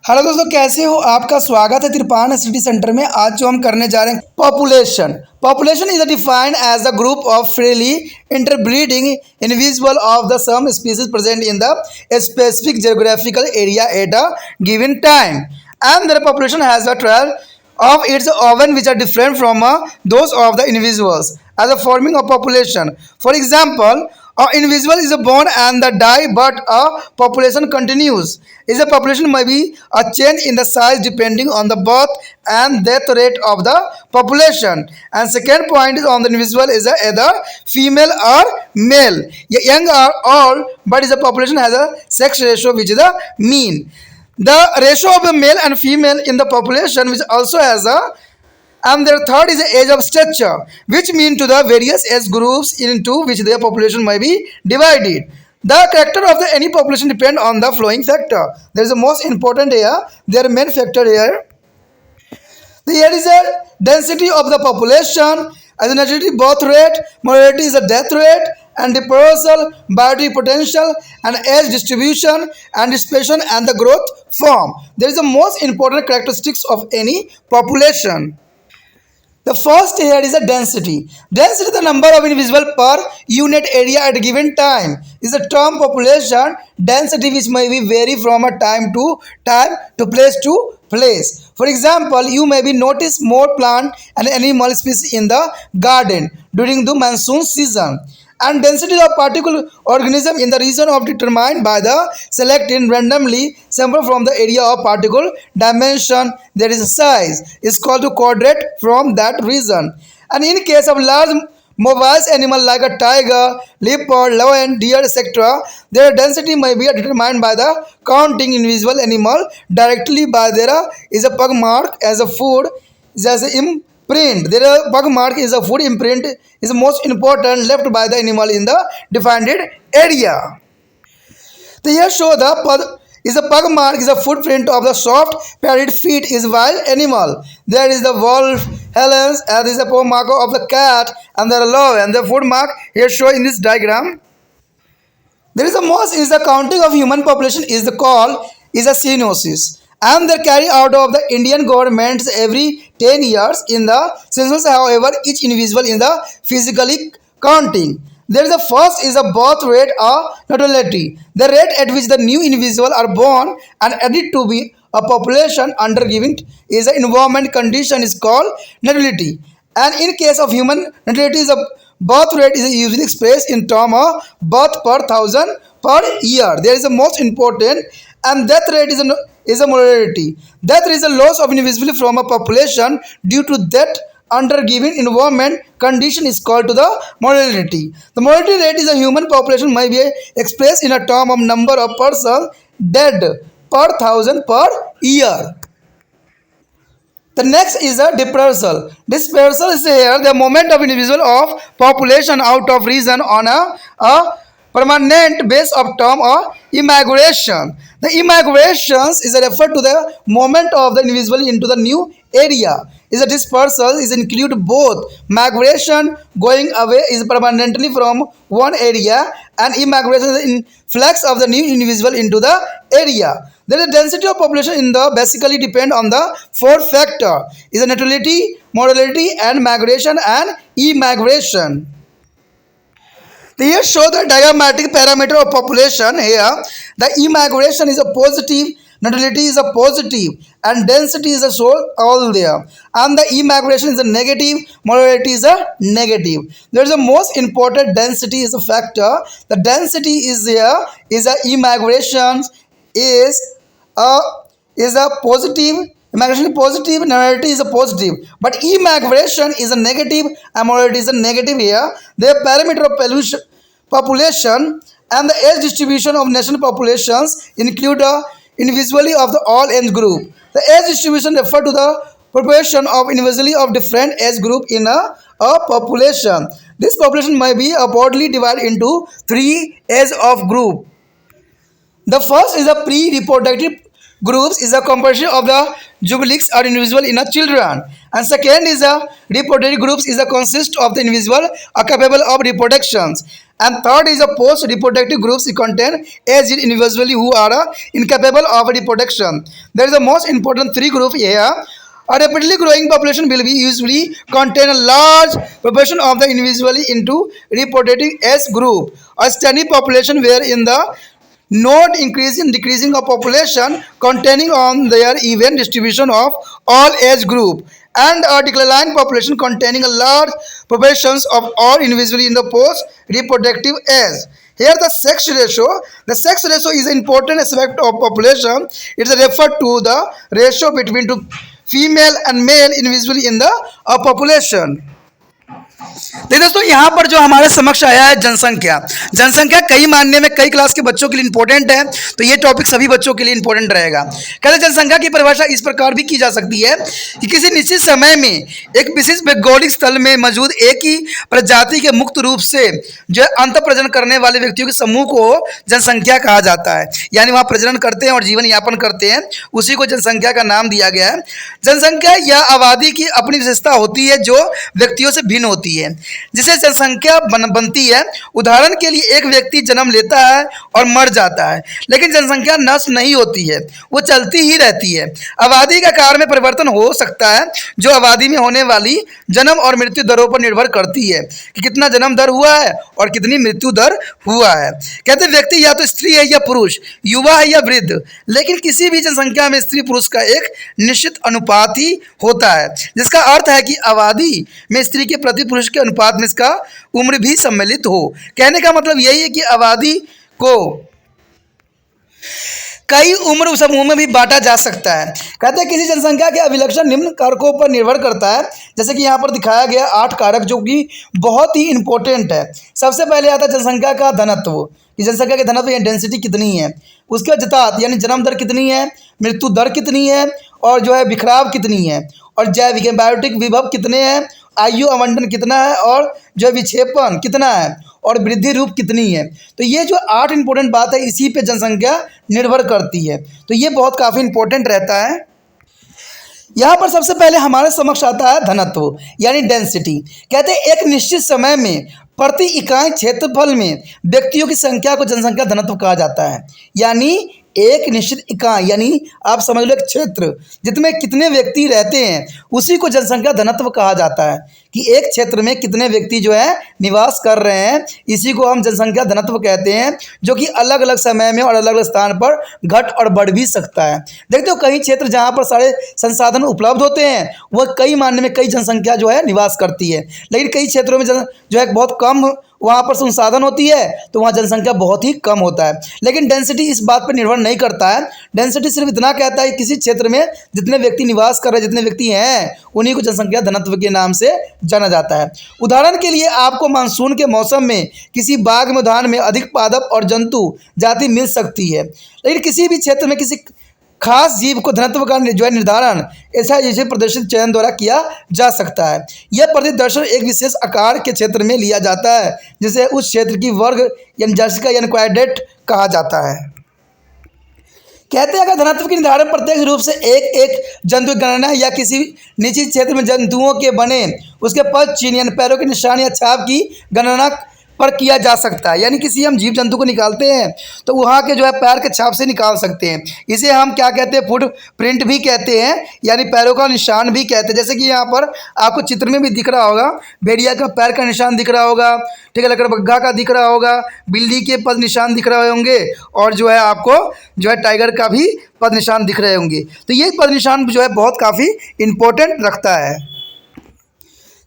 Hello दोस्तों, कैसे हो? आपका स्वागत है त्रिपान सिटी सेंटर में। आज जो हम करने जा रहे हैं population. Population is defined as the group of freely interbreeding individual of the same species present in the specific geographical area at a given time and their population has a trail of its own which are different from those of the individuals as a forming a population. For example, an individual is born and the die, but a population continues. Is a population may be a change in the size depending on the birth and death rate of the population. And second point is on the individual is either female or male, young or old, but is a population has a sex ratio which is the mean. The ratio of the male and female in the population which also has a, and their third is the age of stature, which mean to the various age groups into which their population may be divided. The character of the any population depend on the following factor. There is the most important here, their main factor here. Here is a density of the population, as a nativity birth rate, mortality is a death rate, and dispersal, biological potential, and age distribution, and dispersion and the growth form. There is the most important characteristics of any population. The first here is the density. Density is the number of individual per unit area at a given time. Is the term population density which may be vary from a time to place to place. For example, you may be notice more plant and animal species in the garden during the monsoon season. And density of particular organism in the region of determined by the selecting randomly sample from the area of particle dimension. There is a size is called to quadrate from that region. And in case of large mobile animal like a tiger, leopard, lion, deer, etc., their density may be determined by the counting individual animal directly by their is a pug mark as a food is as a imprint. Their pug mark is a food imprint is most important left by the animal in the defined area. The here show the pug mark is a footprint of the soft padded feet is wild animal. There is the wolf, Helens, and this is the paw mark of the cat, and there are love and the foot mark here shown in this diagram. There is a most is the counting of human population is the call is a census, and they carry out of the Indian government every 10 years in the census. However, each individual in the physically counting. There is the first is a birth rate or natality, the rate at which the new individual are born and added to be a population under given is an environment condition is called natality. And in case of human, natality is a birth rate is usually expressed in term of birth per thousand per year. There is a most important, and death rate is a mortality. Death is a loss of individual from a population due to death under given environment condition is called to the mortality. The mortality rate is a human population may be expressed in a term of number of persons dead per thousand per year. The next is a dispersal. Dispersal is here the moment of individual of population out of region on a permanent base of term or immigration. The immigrations is a referred to the moment of the individual into the new area. Is a dispersal is include both migration going away is permanently from one area and immigration is the influx of the new individual into the area. There is a density of population in the basically depend on the four factor is a natality, mortality, and migration and immigration. Here show the diagrammatic parameter of population. Here the immigration is a positive, natality is a positive, and density is a so all there, and the immigration is a negative, mortality is a negative. There is a most important density is a factor. The density is here is a immigration is a positive. Immigration is positive, natality is a positive, but immigration is a negative, and mortality is a negative here. The parameter of population and the age distribution of national populations include individually of the all age group. The age distribution refer to the proportion of individually of different age group in a population. This population may be broadly divided into three age of group. The first is a pre-reproductive groups is a composition of the juvenile or individual in a children, and second is a reproductive groups is a consist of the individual are capable of reproductions, And third is a post reproductive groups contain aged individually who are incapable of reproduction. There is the most important three group here. A rapidly growing population will be usually contain a large proportion of the individually into reproductive age group. A steady population where in the not increasing decreasing of population containing on their even distribution of all age group, and a declining population containing a large proportions of all individually in the post reproductive age. Here the sex ratio is an important aspect of population. It is referred to the ratio between two female and male individually in the population. देखिए दोस्तों, यहाँ पर जो हमारे समक्ष आया है जनसंख्या। जनसंख्या कई मायने में कई क्लास के बच्चों के लिए इंपॉर्टेंट है, तो ये टॉपिक सभी बच्चों के लिए इंपॉर्टेंट रहेगा। कहते हैं जनसंख्या की परिभाषा इस प्रकार भी की जा सकती है कि किसी निश्चित समय में एक विशिष्ट भौगोलिक स्थल में मौजूद एक ही प्रजाति के मुक्त रूप से जो है अंत प्रजनन करने वाले व्यक्तियों के समूह को जनसंख्या कहा जाता है। यानी वहाँ प्रजनन करते हैं और जीवन यापन करते हैं, उसी को जनसंख्या का नाम दिया गया है। जनसंख्या या आबादी की अपनी विशेषता होती है जो व्यक्तियों से भिन्न होती है, जिसे जनसंख्या बनती है। उदाहरण के लिए एक व्यक्ति जन्म लेता है और मर जाता है, लेकिन जनसंख्या नष्ट नहीं होती है, वो चलती ही रहती है। आबादी के आकार में परिवर्तन हो सकता है, जो आबादी में होने वाली जन्म और मृत्यु दरों पर निर्भर करती है कि कितना जन्म दर हुआ है और कितनी मृत्यु दर हुआ है। कहते हैं व्यक्ति या तो स्त्री है या पुरुष, युवा है या वृद्ध, लेकिन किसी भी जनसंख्या में स्त्री पुरुष का एक निश्चित अनुपात ही होता है, जिसका अर्थ है कि आबादी में स्त्री के प्रति पुरुष के अनुपात में इसका उम्र भी सम्मिलित हो। कहने का मतलब यही है कि आबादी को कई उम्र समूह में भी बांटा जा सकता है। कहते हैं किसी जनसंख्या के अभिलक्षण निम्न कारकों पर निर्भर करता है, जैसे कि यहाँ पर दिखाया गया 8 कारक जो कि बहुत ही इंपॉर्टेंट है। सबसे पहले आता है जनसंख्या का घनत्व, कि जनसंख्या के घनत्व या डेंसिटी कितनी है। उसके बाद जात यानी जन्म दर कितनी है, मृत्यु दर कितनी है, और जो है बिखराव कितनी है, और जैविक बायोटिक विभव कितने हैं, आयु आवंटन कितना है, और जो विक्षेपण कितना है, और वृद्धि रूप कितनी है। तो ये जो 8 इंपॉर्टेंट बात है, इसी पे जनसंख्या निर्भर करती है। तो ये बहुत काफ़ी इंपॉर्टेंट रहता है। यहाँ पर सबसे पहले हमारे समक्ष आता है घनत्व यानी डेंसिटी। कहते हैं एक निश्चित समय में प्रति इकाई क्षेत्रफल में व्यक्तियों की संख्या को जनसंख्या घनत्व कहा जाता है। यानी एक निश्चित इकाई यानी आप समझ लो एक क्षेत्र जितने कितने व्यक्ति रहते हैं, उसी को जनसंख्या घनत्व कहा जाता है, कि एक क्षेत्र में कितने व्यक्ति जो है निवास कर रहे हैं, इसी को हम जनसंख्या घनत्व कहते हैं, जो कि अलग अलग समय में और अलग अलग स्थान पर घट और बढ़ भी सकता है। देखते हो कई क्षेत्र जहाँ पर सारे संसाधन उपलब्ध होते हैं, वह कई मायने में कई जनसंख्या जो है निवास करती है, लेकिन कई क्षेत्रों में जो है बहुत कम वहाँ पर संसाधन होती है, तो वहाँ जनसंख्या बहुत ही कम होता है। लेकिन डेंसिटी इस बात पर निर्भर नहीं करता है। डेंसिटी सिर्फ इतना कहता है कि किसी क्षेत्र में जितने व्यक्ति निवास कर रहे हैं, जितने व्यक्ति हैं, उन्हीं को जनसंख्या घनत्व के नाम से जाना जाता है। उदाहरण के लिए आपको मानसून के मौसम में किसी बाग मैदान में अधिक पादप और जंतु जाति मिल सकती है, लेकिन किसी भी क्षेत्र में किसी खास जीव को घनत्व का जो है निर्धारण ऐसा जैसे प्रदर्शित चयन द्वारा किया जा सकता है। यह प्रतिदर्शन एक विशेष आकार के क्षेत्र में लिया जाता है, जिसे उस क्षेत्र की वर्ग यानी जर्सिका यानी क्वाड्रेट कहा जाता है। कहते हैं अगर घनत्व के निर्धारण प्रत्यक्ष रूप से एक एक जंतु की गणना या किसी निश्चित क्षेत्र में जंतुओं के बने उसके पद चिन्ह यानी पैरों के निशान या छाप की गणना पर किया जा सकता है। यानी किसी हम जीव जंतु को निकालते हैं तो वहाँ के जो है पैर के छाप से निकाल सकते हैं। इसे हम क्या कहते हैं, फुट प्रिंट भी कहते हैं, यानी पैरों का निशान भी कहते हैं। जैसे कि यहाँ पर आपको चित्र में भी दिख रहा होगा, भेड़िया का पैर का निशान दिख रहा होगा, ठीक है, लकड़बग्घा का दिख रहा होगा, बिल्ली के पद निशान दिख रहे होंगे, और जो है आपको जो है टाइगर का भी पद निशान दिख रहे होंगे। तो ये पद निशान जो है बहुत काफ़ी इम्पोर्टेंट रखता है।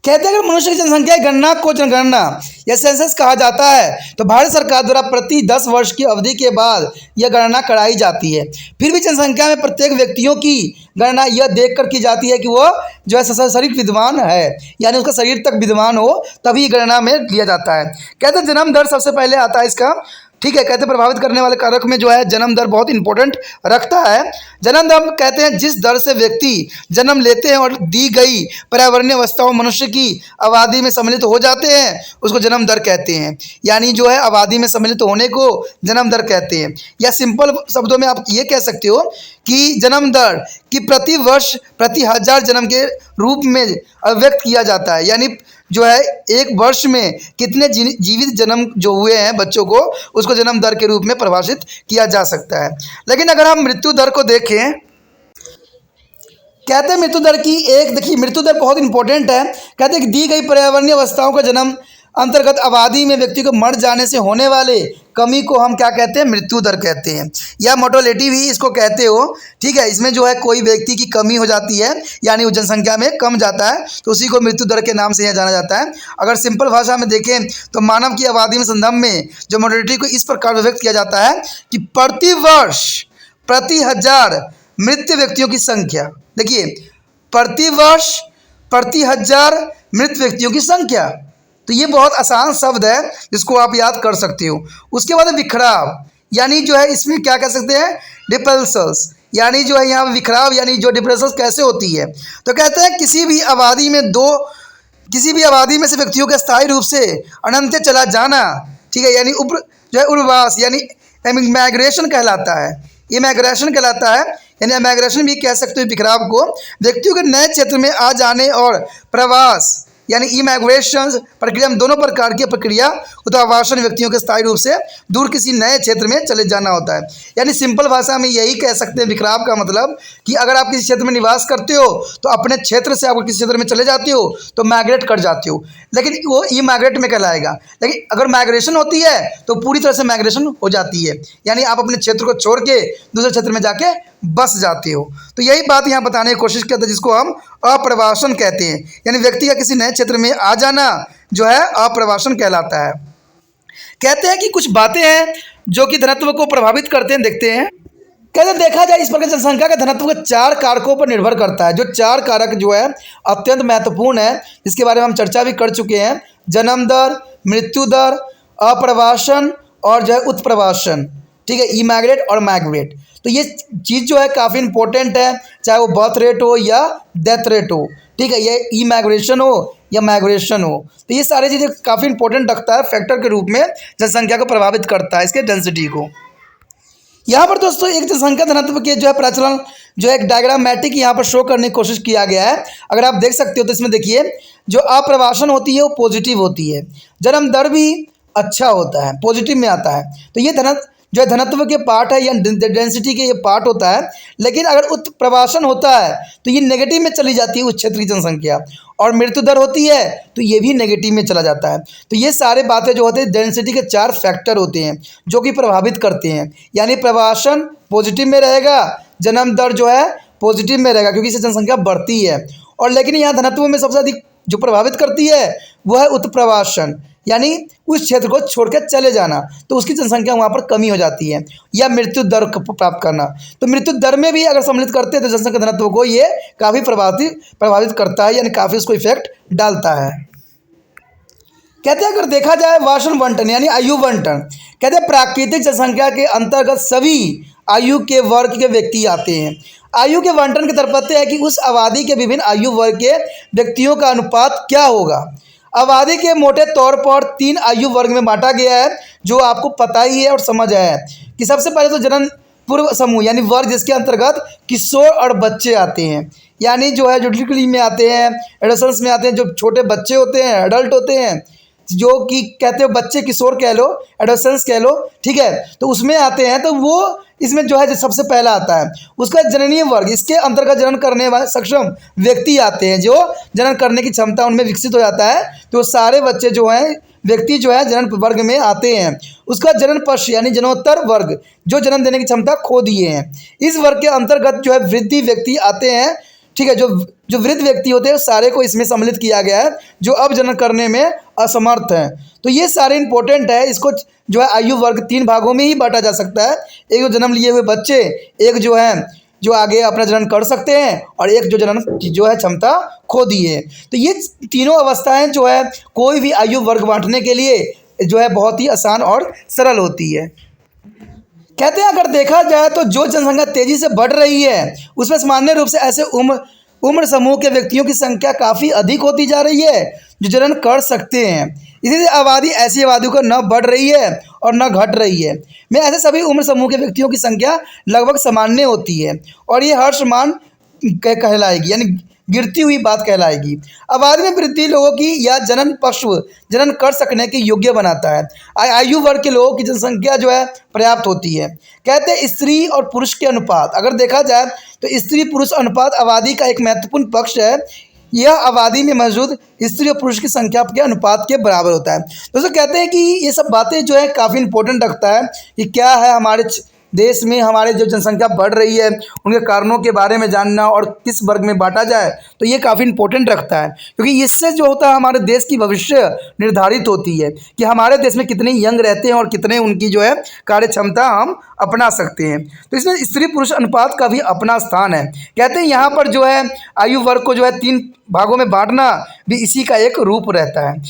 कहते हैं अगर मनुष्य की जनसंख्या की गणना को जनगणना या सेंसस कहा जाता है, तो भारत सरकार द्वारा प्रति 10 वर्ष की अवधि के बाद यह गणना कराई जाती है। फिर भी जनसंख्या में प्रत्येक व्यक्तियों की गणना यह देखकर की जाती है कि वह जो है शरीर विद्यमान है, यानी उसका शरीर तक विद्यमान हो, तभी गणना में लिया जाता है। कहते हैं जन्म दर सबसे पहले आता है इसका, ठीक है। कहते हैं प्रभावित करने वाले कारक में जो है जन्म दर बहुत इंपॉर्टेंट रखता है। जन्म दर कहते हैं जिस दर से व्यक्ति जन्म लेते हैं और दी गई पर्यावरणीय अवस्थाओं मनुष्य की आबादी में सम्मिलित हो जाते हैं, उसको जन्म दर कहते हैं। यानी जो है आबादी में सम्मिलित होने को जन्म दर कहते हैं। या सिंपल शब्दों में आप ये कह सकते हो कि जन्म दर की प्रति वर्ष प्रति 1000 जन्म के रूप में व्यक्त किया जाता है। यानी जो है एक वर्ष में कितने जीवित जन्म जो हुए हैं बच्चों को, उसको जन्म दर के रूप में परिभाषित किया जा सकता है। लेकिन अगर हम मृत्यु दर को देखें, कहते हैं मृत्यु दर की एक, देखिए मृत्यु दर बहुत इंपॉर्टेंट है। कहते हैं कि दी गई पर्यावरणीय अवस्थाओं का जन्म अंतर्गत आबादी में व्यक्ति को मर जाने से होने वाले कमी को हम क्या कहते हैं, मृत्यु दर कहते हैं, या मोर्टेलिटी भी इसको कहते हो। ठीक है, इसमें जो है कोई व्यक्ति की कमी हो जाती है, यानी वो जनसंख्या में कम जाता है, तो उसी को मृत्यु दर के नाम से यह जाना जाता है। अगर सिंपल भाषा में देखें तो मानव की आबादी में संदर्भ में जो मोर्टेलिटी को इस प्रकार व्यक्त किया जाता है कि प्रति वर्ष प्रति 1000 मृत व्यक्तियों की संख्या, देखिए प्रति वर्ष प्रति 1000 मृत व्यक्तियों की संख्या, तो ये बहुत आसान शब्द है जिसको आप याद कर सकते हो। उसके बाद बिखराव, यानी जो है इसमें क्या कह सकते हैं, डिपल्सल्स, यानी जो है यहाँ बिखराव यानी जो डिप्रेशंस कैसे होती है, तो कहते हैं किसी भी आबादी में से व्यक्तियों का स्थायी रूप से अनंत चला जाना। ठीक है, यानी जो है उर्वास यानी इमिग्रेशन कहलाता है, इमिग्रेशन कहलाता है, यानी इमिग्रेशन भी कह सकते हो बिखराव को। व्यक्तियों के नए क्षेत्र में आ जाने और प्रवास यानी इमिग्रेशन प्रक्रिया में दोनों प्रकार की प्रक्रिया उत्वासन व्यक्तियों के स्थायी रूप से दूर किसी नए क्षेत्र में चले जाना होता है। यानी सिंपल भाषा में यही कह सकते हैं विक्राव का मतलब कि अगर आप किसी क्षेत्र में निवास करते हो तो अपने क्षेत्र से आप किसी क्षेत्र में चले जाते हो तो माइग्रेट कर जाते हो, लेकिन वो ई माइग्रेट में कहलाएगा। लेकिन अगर माइग्रेशन होती है तो पूरी तरह से माइग्रेशन हो जाती है, यानी आप अपने क्षेत्र को छोड़ के दूसरे क्षेत्र में जाके बस जाते हो। तो यही बात यहाँ बताने की कोशिश करते हैं जिसको हम अप्रवासन कहते हैं, यानी व्यक्ति का किसी नए क्षेत्र में आ जाना जो है अप्रवासन कहलाता है। कहते हैं कि कुछ बातें हैं जो कि धनत्व को प्रभावित करते हैं, देखते हैं। कहते हैं देखा जाए इस प्रकार जनसंख्या का धनत्व के 4 कारकों पर निर्भर करता है। जो 4 कारक जो है अत्यंत महत्वपूर्ण है, जिसके बारे में हम चर्चा भी कर चुके हैं, जन्म दर, मृत्यु दर, अप्रवासन और जो है उत्प्रवासन। ठीक है, ई माइग्रेट और माइग्रेट। तो ये चीज़ जो है काफ़ी इंपॉर्टेंट है, चाहे वो बर्थ रेट हो या डेथ रेट हो। ठीक है, ये ई माइग्रेशन हो या माइग्रेशन हो, तो ये सारी चीज़ें काफ़ी इंपॉर्टेंट रखता है, फैक्टर के रूप में जनसंख्या को प्रभावित करता है, इसके डेंसिटी को। यहाँ पर दोस्तों एक जनसंख्या घनत्व के जो है प्रचलन जो है एक डायग्रामेटिक यहाँ पर शो करने की कोशिश किया गया है। अगर आप देख सकते हो तो इसमें देखिए जो अप्रवासन होती है वो पॉजिटिव होती है, जन्म दर भी अच्छा होता है, पॉजिटिव में आता है। तो ये जो है धनत्व के पार्ट है या डेंसिटी के ये पार्ट होता है। लेकिन अगर उत्प्रवासन होता है तो ये नेगेटिव में चली जाती है उस क्षेत्र की जनसंख्या, और मृत्यु दर होती है तो ये भी नेगेटिव में चला जाता है। तो ये सारे बातें जो होते हैं डेंसिटी के 4 फैक्टर होते हैं जो कि प्रभावित करते हैं, यानी प्रवासन पॉजिटिव में रहेगा, जन्म दर जो है पॉजिटिव में रहेगा क्योंकि इससे जनसंख्या बढ़ती है। और लेकिन यहाँ धनत्व में सबसे अधिक जो प्रभावित करती है वह है उत्प्रवासन, यानी उस क्षेत्र को छोड़कर चले जाना, तो उसकी जनसंख्या वहाँ पर कमी हो जाती है, या मृत्यु दर को प्राप्त करना। तो मृत्यु दर में भी अगर सम्मिलित करते हैं तो जनसंख्या घनत्व को ये काफ़ी प्रभावित करता है, यानी काफ़ी उसको इफेक्ट डालता है। कहते हैं अगर देखा जाए वासन बंटन यानी आयु बंटन, कहते हैं प्राकृतिक जनसंख्या के अंतर्गत सभी आयु के वर्ग के व्यक्ति आते हैं। आयु के बंटन के तात्पर्य है कि उस आबादी के विभिन्न आयु वर्ग के व्यक्तियों का अनुपात क्या होगा। आबादी के मोटे तौर पर 3 आयु वर्ग में बांटा गया है, जो आपको पता ही है और समझ है कि सबसे पहले तो जन्म पूर्व समूह यानी वर्ग, जिसके अंतर्गत किशोर और बच्चे आते हैं, यानी जो है जुडिकली में आते हैं, एडोलेसेंस में आते हैं, जो छोटे बच्चे होते हैं, एडल्ट होते हैं, जो कि कहते हो बच्चे, किशोर कह लो, एडोलेसेंस कह लो। ठीक है, तो उसमें आते हैं, तो वो इसमें जो है जो सबसे पहला आता है उसका जननीय वर्ग, इसके अंतर्गत जनन करने वाले सक्षम व्यक्ति आते हैं, जो जनन करने की क्षमता उनमें विकसित हो जाता है, तो सारे बच्चे जो हैं व्यक्ति जो है जनन वर्ग में आते हैं। उसका जनन पश्च यानी जनोत्तर वर्ग, जो जन्म देने की क्षमता खो दिए हैं। इस वर्ग के अंतर्गत जो है वृद्धि व्यक्ति आते हैं। ठीक है, जो वृद्ध व्यक्ति होते हैं सारे को इसमें सम्मिलित किया गया है, जो अब जनन करने में असमर्थ हैं। तो ये सारे इंपॉर्टेंट है, इसको जो है आयु वर्ग 3 भागों में ही बांटा जा सकता है। एक जो जन्म लिए हुए बच्चे, एक जो है जो आगे अपना जनन कर सकते हैं, और एक जो जनन जो है क्षमता खो दिए। तो ये तीनों अवस्थाएं जो है कोई भी आयु वर्ग बांटने के लिए जो है बहुत ही आसान और सरल होती है। कहते हैं अगर देखा जाए तो जो जनसंख्या तेजी से बढ़ रही है उसमें सामान्य रूप से ऐसे उम्र समूह के व्यक्तियों की संख्या काफ़ी अधिक होती जा रही है जो जनन कर सकते हैं। इसी आबादी ऐसी आबादी को न बढ़ रही है और न घट रही है, में ऐसे सभी उम्र समूह के व्यक्तियों की संख्या लगभग सामान्य होती है, और ये हर्षमान कहलाएगी, यानी गिरती हुई बात कहलाएगी। आबादी में वृद्धि लोगों की या जनन पशु जनन कर सकने के योग्य बनाता है। आयु वर्ग के लोगों की जनसंख्या जो है पर्याप्त होती है। कहते हैं स्त्री और पुरुष के अनुपात, अगर देखा जाए तो स्त्री पुरुष अनुपात आबादी का एक महत्वपूर्ण पक्ष है। यह आबादी में मौजूद स्त्री और पुरुष की संख्या के अनुपात के बराबर होता है। दोस्तों कहते हैं कि ये सब बातें जो है काफ़ी इंपॉर्टेंट रखता है कि क्या है हमारे देश में हमारे जो जनसंख्या बढ़ रही है उनके कारणों के बारे में जानना और किस वर्ग में बांटा जाए, तो ये काफ़ी इंपॉर्टेंट रखता है क्योंकि इससे जो होता है हमारे देश की भविष्य निर्धारित होती है कि हमारे देश में कितने यंग रहते हैं और कितने उनकी जो है कार्य क्षमता हम अपना सकते हैं। तो इसमें स्त्री पुरुष अनुपात का भी अपना स्थान है। कहते हैं यहाँ पर जो है आयु वर्ग को जो है 3 भागों में बांटना भी इसी का एक रूप रहता है।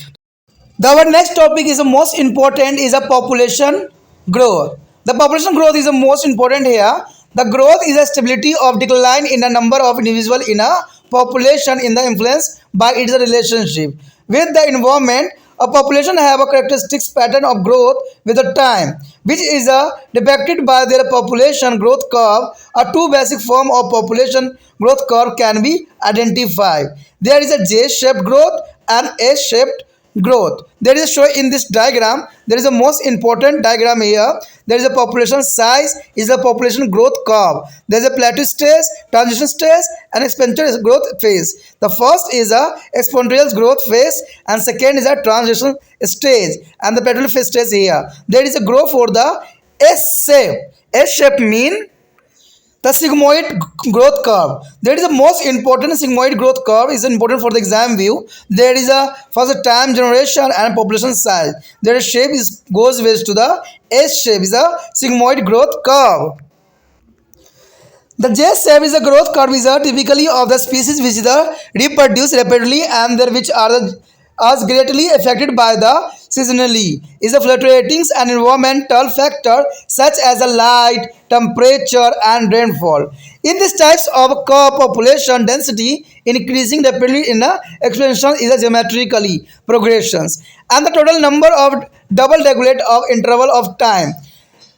The next topic is the most important is a population growth. The population growth is the most important here. The growth is a stability of decline in the number of individuals in a population in the influence by its relationship with the environment. A population have a characteristic pattern of growth with the time, which is depicted by their population growth curve. A two basic form of population growth curve can be identified. There is a J-shaped growth and S-shaped growth. There is a show in this diagram. There is a most important diagram here. There is a population size is a population growth curve. There is a plateau stage, transition stage, and exponential growth phase. The first is a exponential growth phase, and second is a transition stage, and the plateau phase stage here. There is a growth for the S shape. S shape mean the sigmoid growth curve. That is the most important. Sigmoid growth curve is important for the exam view. There is a first time generation and population size. Their shape is goes with to the S shape is a sigmoid growth curve. The J shape is a growth curve is a typically of the species which is the reproduce rapidly and there which are the as greatly affected by the seasonally is a fluctuating and environmental factor such as the light, temperature and rainfall. In these types of curve, population density increasing rapidly in a expansion is a geometrically progressions and the total number of double regulate of interval of time.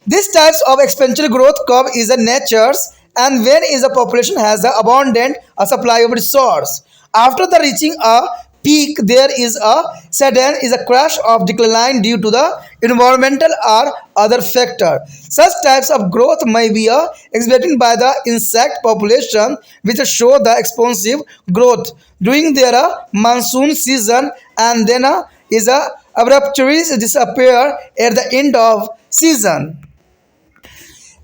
These types of exponential growth curve is a nature's and when is a population has the abundant a supply of resource. After the reaching a peak, there is a sudden is a crash of decline due to the environmental or other factor. Such types of growth may be exhibited by the insect population, which show the expansive growth during their monsoon season, and then is abruptly disappear at the end of season.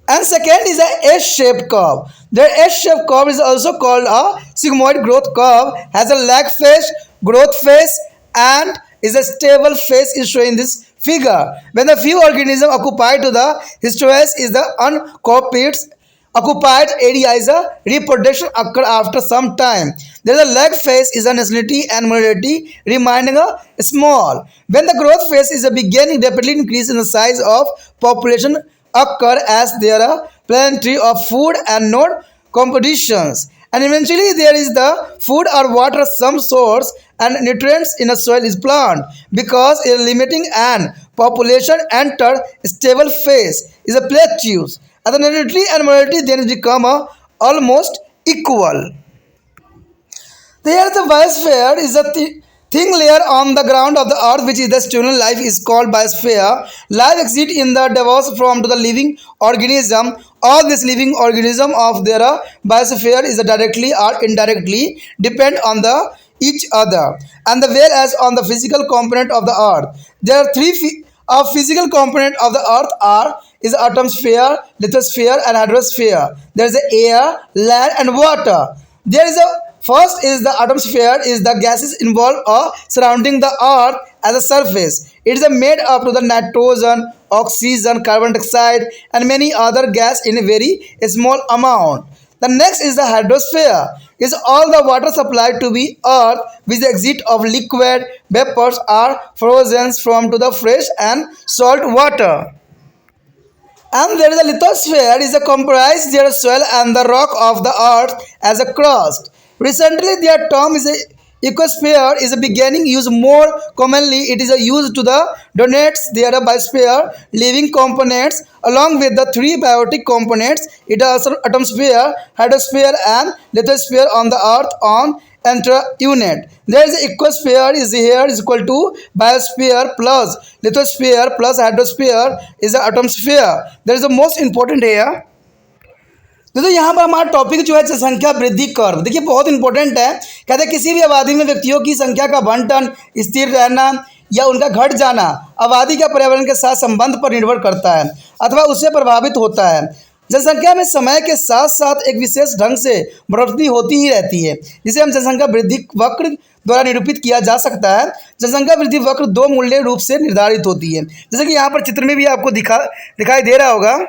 And second is a S-shaped curve. The S-shaped curve is also called a sigmoid growth curve, has a lag phase, growth phase, and is a stable phase is shown in this figure. When the few organisms occupied to the hysteresis is the occupied area is a reproduction occur after some time. There is a lag phase is a nationality and mortality remaining a small. When the growth phase is a beginning rapidly increase in the size of population occur as there are plenty of food and not competitions and eventually there is the food or water some source and nutrients in a soil is plant because a limiting and population enter stable phase is a plateau and the nativity and mortality then become almost equal. There the biosphere is a thin layer on the ground of the earth which is the external life is called biosphere. Life exists in the diverse form to the living organism. All this living organism of their biosphere is directly or indirectly depend on the each other and the whereas on the physical component of the earth. There are three physical component of the earth are is atmosphere, lithosphere and hydrosphere. There is air, land and water. There is a first is the atmosphere is the gases involved or surrounding the earth as a surface. It is made up to the nitrogen, oxygen, carbon dioxide and many other gas in a very small amount. The next is the hydrosphere is all the water supplied to be earth with the exit of liquid vapors are frozen from to the fresh and salt water. And there is a lithosphere is a comprised their soil and the rock of the earth as a crust. Recently, their term is a ecosphere is a beginning used more commonly. It is a used to the donates their biosphere living components along with the three biotic components. It is also atmosphere, hydrosphere, and lithosphere on the earth on unit. There is ecosphere is here is equal to biosphere plus lithosphere plus hydrosphere is the atmosphere. That is the most important here. तो यहाँ पर हमारा topic जो है जनसंख्या वृद्धि curve, देखिए बहुत इंपॉर्टेंट है। कहते हैं किसी भी आबादी में व्यक्तियों की संख्या का बंटन, स्थिर रहना या उनका घट जाना आबादी का पर्यावरण के साथ संबंध पर निर्भर करता है अथवा उससे प्रभावित होता है। जनसंख्या में समय के साथ साथ एक विशेष ढंग से बढ़ोतरी होती ही रहती है, जिसे हम जनसंख्या वृद्धि वक्र द्वारा निरूपित किया जा सकता है। जनसंख्या वृद्धि वक्र दो मूल्य रूप से निर्धारित होती है, जैसे कि यहाँ पर चित्र में भी आपको दिखाई दे रहा होगा।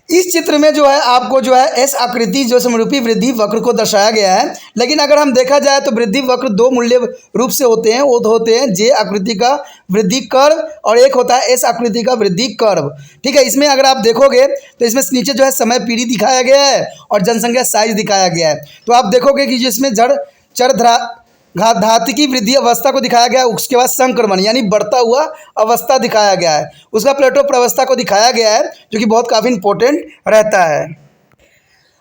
इस चित्र में जो है आपको जो है एस आकृति जो समरूपी वृद्धि वक्र को दर्शाया गया है। लेकिन अगर हम देखा जाए तो वृद्धि वक्र दो मूल्य रूप से होते हैं, वो होते हैं जे आकृति का वृद्धि कर्व और एक होता है एस आकृति का वृद्धि कर्व। ठीक है, इसमें अगर आप देखोगे तो इसमें नीचे जो है समय पीढ़ी दिखाया गया है और जनसंख्या साइज दिखाया गया है। तो आप देखोगे कि जिसमें धातिकी वृद्धि अवस्था को दिखाया गया है, उसके बाद संक्रमण यानी बढ़ता हुआ अवस्था दिखाया गया है, उसका प्लेटो प्रवस्था को दिखाया गया है, जो कि बहुत काफ़ी इंपॉर्टेंट रहता है।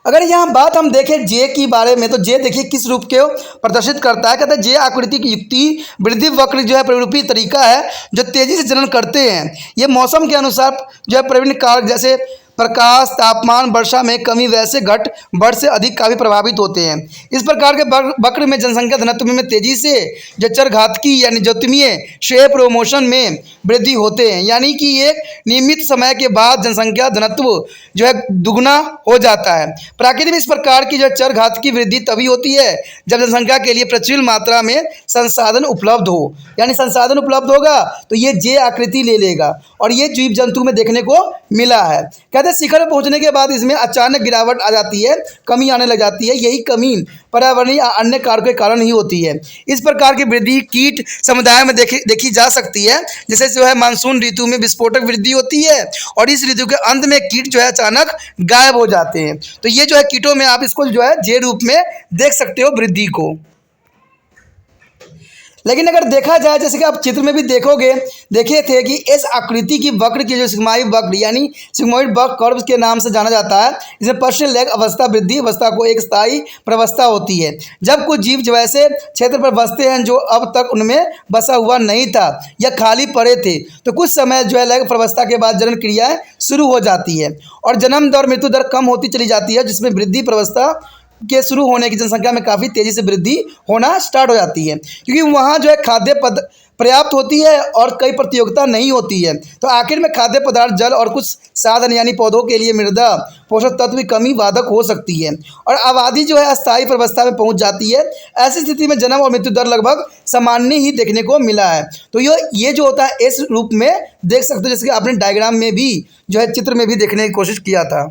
अगर यहाँ बात हम देखें जे की बारे में तो जे देखिए किस रूप को प्रदर्शित करता है। कहते हैं जे आकृति की युक्ति वृद्धि वक्र जो है प्ररूपी तरीका है जो तेजी से जनन करते हैं। ये मौसम के अनुसार जो है प्रवीण कारक जैसे प्रकाश, तापमान, वर्षा में कमी वैसे घट बढ़ से अधिक काफ़ी प्रभावित होते हैं। इस प्रकार के वक्र में जनसंख्या घनत्व में तेजी से जच्चर घातकी यानी ज्योतिमीय श्रेय प्रोमोशन में वृद्धि होते हैं, यानी कि एक नियमित समय के बाद जनसंख्या घनत्व जो है दुगना हो जाता है। प्रकृति में इस प्रकार की जो चर घातकी वृद्धि तभी होती है जब जनसंख्या के लिए प्रचुर मात्रा में संसाधन उपलब्ध हो, यानी संसाधन उपलब्ध होगा तो ये जे आकृति ले लेगा और ये जीव जंतु में देखने को मिला है। कहते हैं शिखर पर पहुंचने के बाद इसमें अचानक गिरावट आ जाती है, कमी आने लग जाती है। यही कमी पर्यावरणीय अन्य कारकों के कारण ही होती है। इस प्रकार की वृद्धि कीट समुदाय में देखी जा सकती है, जैसे जो है मानसून ऋतु में विस्फोटक वृद्धि होती है और इस ऋतु के अंत में कीट जो है अचानक गायब हो जाते हैं। तो ये जो है कीटों में आप इसको जो है जे रूप में देख सकते हो वृद्धि को। लेकिन अगर देखा जाए जैसे कि आप चित्र में भी देखे थे कि इस आकृति की वक्र की जो सिग्माइड वक्र यानी सिग्मोइड वक्र कर्व के नाम से जाना जाता है, इसमें पश्चिम लेग अवस्था वृद्धि अवस्था को एक स्थायी प्रवस्था होती है। जब कुछ जीव जो ऐसे क्षेत्र पर बसते हैं जो अब तक उनमें बसा हुआ नहीं था या खाली पड़े थे, तो कुछ समय जो है लेग प्रवस्था के बाद जनन क्रियाएँ शुरू हो जाती है और जन्म दर मृत्यु दर कम होती चली जाती है, जिसमें वृद्धि प्रवस्था के शुरू होने की जनसंख्या में काफ़ी तेज़ी से वृद्धि होना स्टार्ट हो जाती है, क्योंकि वहाँ जो है खाद्य पर्याप्त होती है और कई प्रतियोगिता नहीं होती है। तो आखिर में खाद्य पदार्थ, जल और कुछ साधन यानी पौधों के लिए मृदा पोषक तत्व की कमी बाधक हो सकती है और आबादी जो है अस्थायी प्रवस्था में पहुंच जाती है। ऐसी स्थिति में जन्म और मृत्यु दर लगभग सामान्य ही देखने को मिला है। तो ये जो होता है इस रूप में देख सकते हो, जैसे कि आपने डायग्राम में भी जो है चित्र में भी देखने की कोशिश किया था।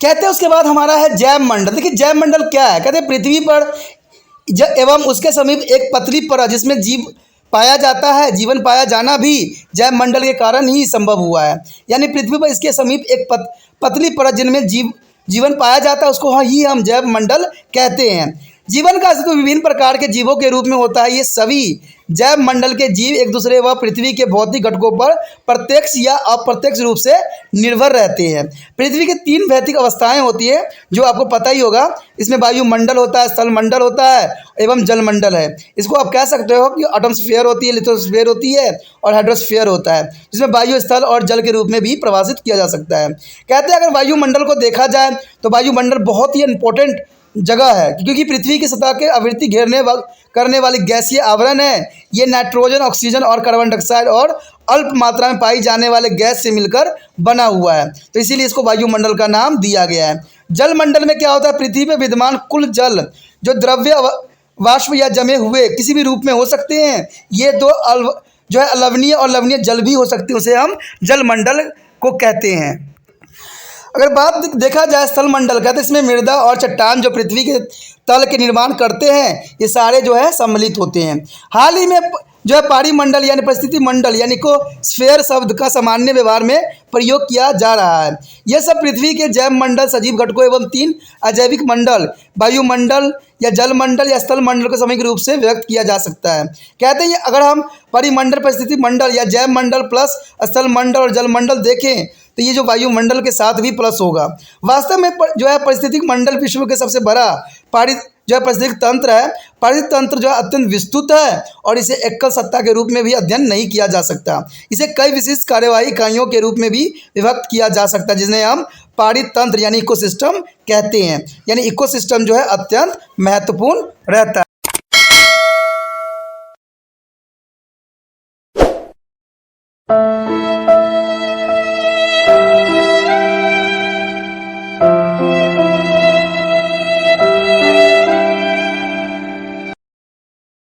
कहते हैं उसके बाद हमारा है जैव मंडल। देखिए जैव मंडल क्या है। कहते हैं पृथ्वी पर एवं उसके समीप एक पतली परत जिसमें जीव पाया जाता है, जीवन पाया जाना भी जैव मंडल के कारण ही संभव हुआ है। यानी पृथ्वी पर इसके समीप एक पतली परत जिनमें जीवन पाया जाता है उसको ही हम जैव मंडल कहते हैं। जीवन का अस्तित्व विभिन्न प्रकार के जीवों के रूप में होता है। ये सभी जैव मंडल के जीव एक दूसरे व पृथ्वी के भौतिक घटकों पर प्रत्यक्ष या अप्रत्यक्ष रूप से निर्भर रहते हैं। पृथ्वी की 3 भौतिक अवस्थाएं होती है जो आपको पता ही होगा। इसमें वायुमंडल होता है, स्थल मंडल होता है एवं जलमंडल है। इसको आप कह सकते हो कि एटमॉस्फेयर होती है, लिथोस्फेयर होती है और हाइड्रोस्फीयर होता है, जिसमें वायु, स्थल और जल के रूप में भी परिभाषित किया जा सकता है। कहते हैं अगर वायुमंडल को देखा जाए तो वायुमंडल बहुत ही इंपॉर्टेंट जगह है, क्योंकि पृथ्वी की सतह के आवृत्ति करने वाली गैसीय आवरण है। ये नाइट्रोजन, ऑक्सीजन और कार्बन डाइऑक्साइड और अल्प मात्रा में पाई जाने वाले गैस से मिलकर बना हुआ है, तो इसीलिए इसको वायुमंडल का नाम दिया गया है। जलमंडल में क्या होता है, पृथ्वी पर विद्यमान कुल जल जो द्रव्य, वाष्प या जमे हुए किसी भी रूप में हो सकते हैं। ये दो जो है अलवणीय और लवणीय जल भी हो सकते हैं, उसे हम जलमंडल को कहते हैं। अगर बात देखा जाए स्थल मंडल का, तो इसमें मृदा और चट्टान जो पृथ्वी के तल के निर्माण करते हैं, ये सारे जो है सम्मिलित होते हैं। हाल ही में जो है पारिमंडल यानी परिस्थिति मंडल यानी को स्फेयर शब्द का सामान्य व्यवहार में प्रयोग किया जा रहा है। यह सब पृथ्वी के जैव मंडल, सजीव घटकों एवं 3 अजैविक मंडल वायुमंडल या जलमंडल या स्थल मंडल को सामूहिक रूप से व्यक्त किया जा सकता है। कहते हैं अगर हम परिमंडल, परिस्थिति मंडल या जैव मंडल प्लस स्थल मंडल और जलमंडल देखें तो ये जो वायुमंडल के साथ भी प्लस होगा। वास्तव में जो है परिस्थितिक मंडल विश्व के सबसे बड़ा जो है पारिस्थितिक तंत्र है, पारिस्थितिक तंत्र जो है अत्यंत विस्तृत है और इसे एकल सत्ता के रूप में भी अध्ययन नहीं किया जा सकता। इसे कई विशिष्ट कार्यवाही इकाइयों के रूप में भी विभक्त किया जा सकता है, जिन्हें हम पारिस्थितिक तंत्र यानी इकोसिस्टम कहते हैं। यानी इकोसिस्टम जो है अत्यंत महत्वपूर्ण रहता है।